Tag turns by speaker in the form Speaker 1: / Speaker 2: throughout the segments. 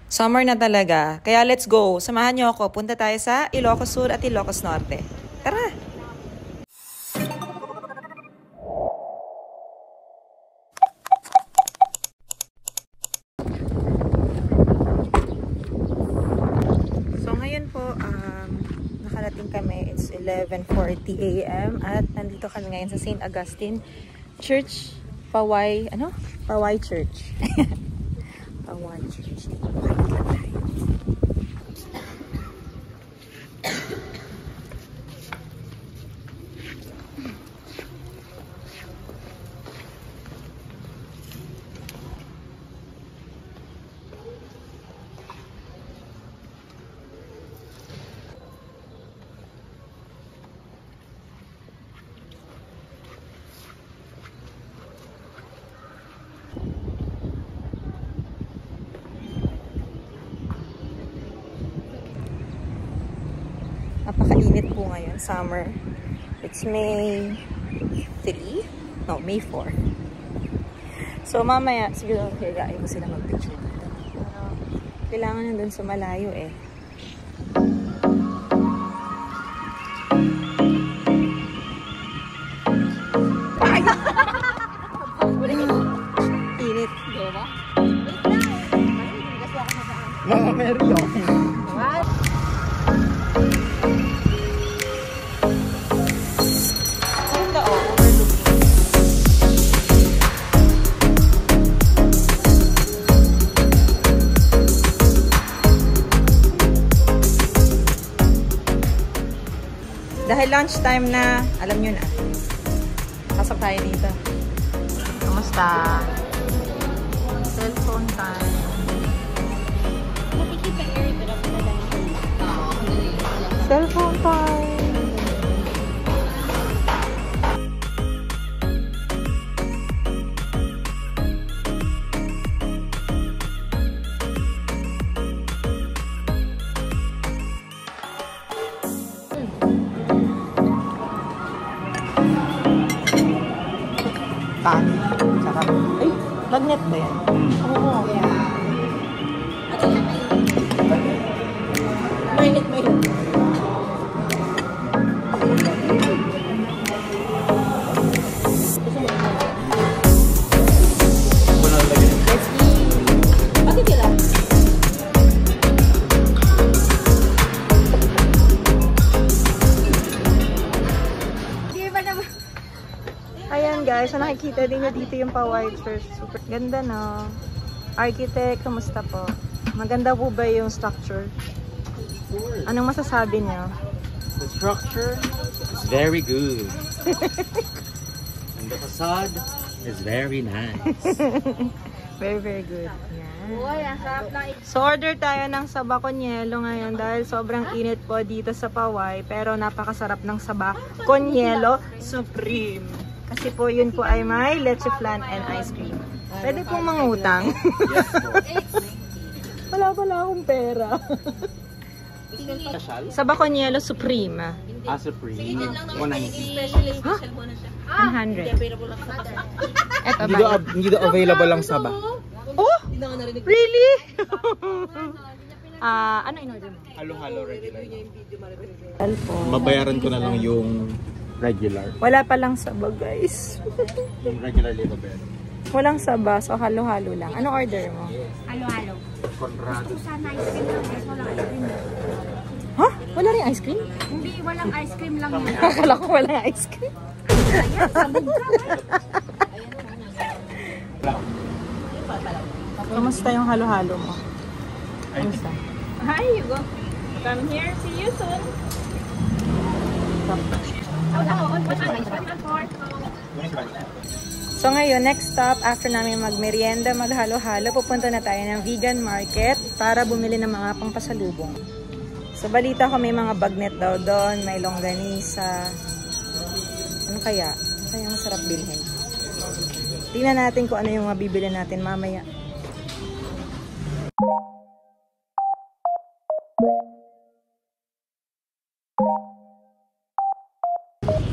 Speaker 1: Summer na talaga, kaya let's go. Samahan niyo ako, punta tayo sa Ilocos Sur at Ilocos Norte. Tara! So ngayon po, nakarating kami. It's 11:40 AM at nandito kami ngayon sa St. Augustine Church, Paway, Paway Church. Paway Church. Napakainit po ngayon, summer. It's May 3? No, May 4. So, mamaya, siguro, higain ko sila mag-picture dito. Pero, kailangan nandun sa malayo eh. Ay! Init. Diba?
Speaker 2: Mga Mary,
Speaker 1: What? Dahil lunchtime na, alam nyo na. Pasok tayo dito. Kamusta? Cellphone time. Cellphone time. Sarap. Ay, magnet ba yan? Oo. Mainit ba yun? Bakit yun lang? Ayan guys, so nakikita din nyo dito yung Paway Church. Super ganda no. Architect, kamusta po? Maganda po ba yung structure? Anong masasabi nyo?
Speaker 2: The structure is very good. And the facade is very nice.
Speaker 1: Very, very good. Yan. So order tayo ng saba konyelo ngayon dahil sobrang init po dito sa Paway. Pero napakasarap ng saba konyelo supreme. Kasi po yun po ay may leche flan and ice cream. Pwede pong mangutang.
Speaker 2: Yes po.
Speaker 1: Wala akong pera. Saba konyelo supreme.
Speaker 2: Supreme. 190.
Speaker 1: Huh? 100. Eto ba?
Speaker 2: Hindi daw available lang saba.
Speaker 1: Oh? Really? Ano in-order mo?
Speaker 2: Halo-halo regular.
Speaker 1: Cellphone.
Speaker 2: Mabayaran ko na lang yung regular.
Speaker 1: Wala pa lang saba guys.
Speaker 2: Yung regular liba ba?
Speaker 1: Walang saba, so halo-halo lang. Anong order mo?
Speaker 3: Halo-halo.
Speaker 2: Conrad.
Speaker 3: Gusto sana ice cream lang, guys. Walang ice cream.
Speaker 1: Ha? Wala rin ice cream?
Speaker 3: Hindi, walang ice cream lang yun.
Speaker 1: Akala ko walang ice cream.
Speaker 3: Ayan, sabog ka.
Speaker 1: Kamusta yung halo-halo mo? Kamusta?
Speaker 3: Hi, you go. Come here. See you soon.
Speaker 1: So ngayon, next stop, after namin magmerienda, maghalo-halo, pupunta na tayo ng vegan market para bumili ng mga pangpasalubong. So balita ko may mga bagnet daw doon, may longganisa. Ano kaya? Ano kaya masarap bilhin? Tingnan natin kung ano yung mabibili natin mamaya.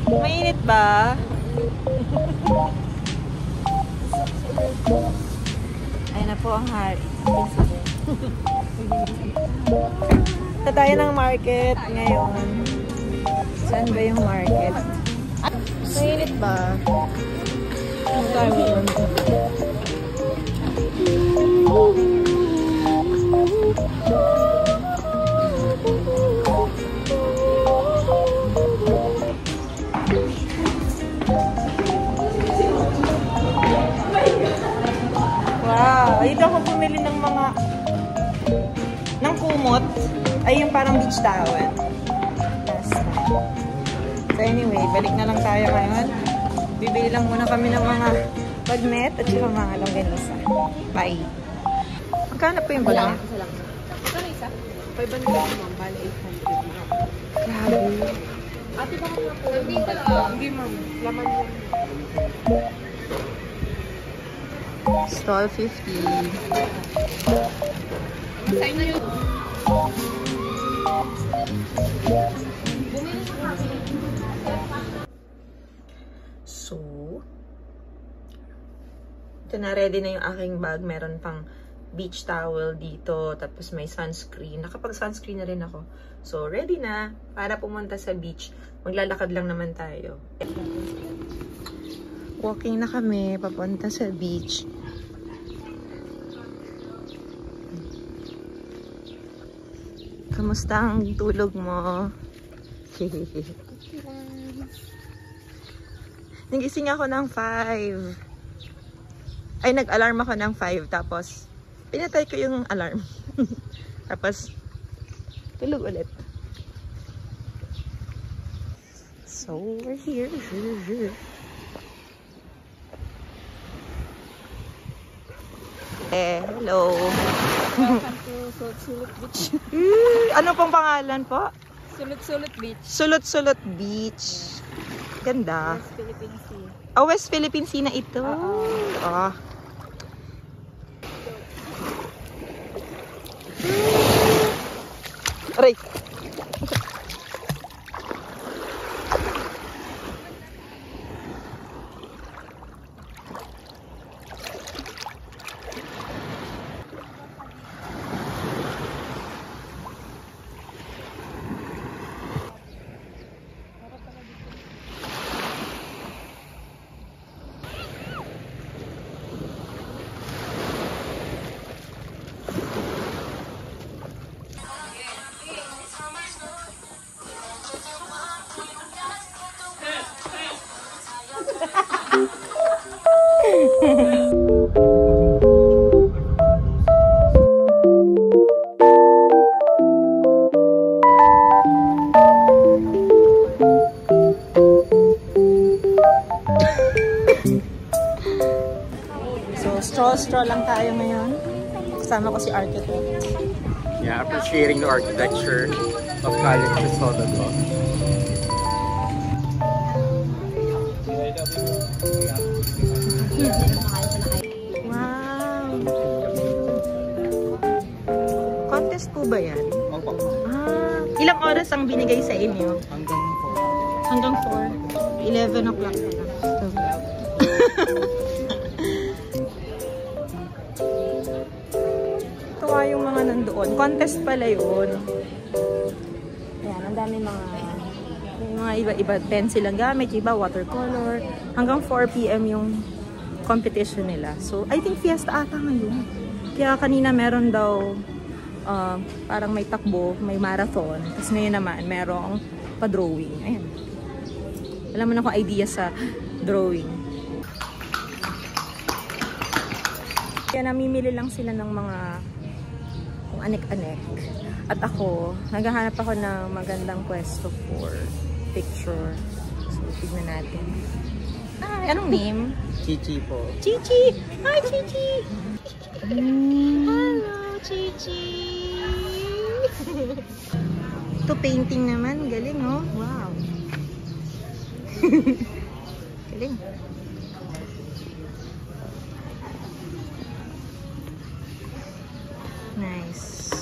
Speaker 1: Mainit ba? Ayun na po ang hari. Punta tayo ng market ngayon. Saan ba yung market? Mainit ba? Ang dami yun. Wow! Dito ako bumili ng mga kumot. Ay, yung parang beach towel. Last time. So anyway, balik na lang tayo ngayon. Bibili lang muna kami ng mga bagnet at saka mga longganisa. Bye! Magkano po yung bagnet?
Speaker 3: Magkano isa? 500 ma'am, bali 800.
Speaker 1: Grabe.
Speaker 3: Ate ba ko po? Hindi ma'am, laman lang.
Speaker 1: Stall 50.
Speaker 3: Masay na yun.
Speaker 1: So, ito na, ready na yung aking bag. Meron pang beach towel dito, tapos may sunscreen. Nakapag-sunscreen na rin ako. So, ready na para pumunta sa beach. Maglalakad lang naman tayo. Walking na kami, papunta sa beach. Kamusta ang tulog mo? Nagising ako ng 5. Ay, nag-alarm ako ng 5. Tapos, pinatay ko yung alarm. Tapos, tulog ulit. So, we're here. Hello.
Speaker 3: Welcome to Sulut Beach.
Speaker 1: Ano pong pangalan po?
Speaker 3: Sulut Beach.
Speaker 1: Sulut Beach. Ganda.
Speaker 3: West Philippine Sea.
Speaker 1: Oh, West Philippine Sea na ito. Oh. Aray. Straw lang tayo ngayon. Kasama ko si architect.
Speaker 2: Yeah, appreciating the architecture of Cali Cristobaldo.
Speaker 1: Wow! Contest po ba yan?
Speaker 2: Opo.
Speaker 1: Ilang oras ang binigay sa inyo?
Speaker 2: Hanggang 4.
Speaker 1: Hanggang 4. 11 o'clock na lang. Tuwa yung mga nandoon. Contest pala yun. Ayan, ang dami mga iba-iba pencil ang gamit, iba watercolor. Hanggang 4 PM yung competition nila. So, I think fiesta ata ngayon. Kaya kanina meron daw parang may takbo, may marathon. Tapos ngayon naman, merong pa-drawing. Ayan. Alam mo na kung idea sa drawing. Kaya namimili lang sila ng mga kung anek-anek. At ako, naghahanap ako ng magandang pwesto for picture. So, tignan natin. Hi, anong name?
Speaker 2: Chichi po.
Speaker 1: Chichi! Hi, Chichi! Hello, Chichi! Ito painting naman. Galing, oh. Wow. Galing. Nice.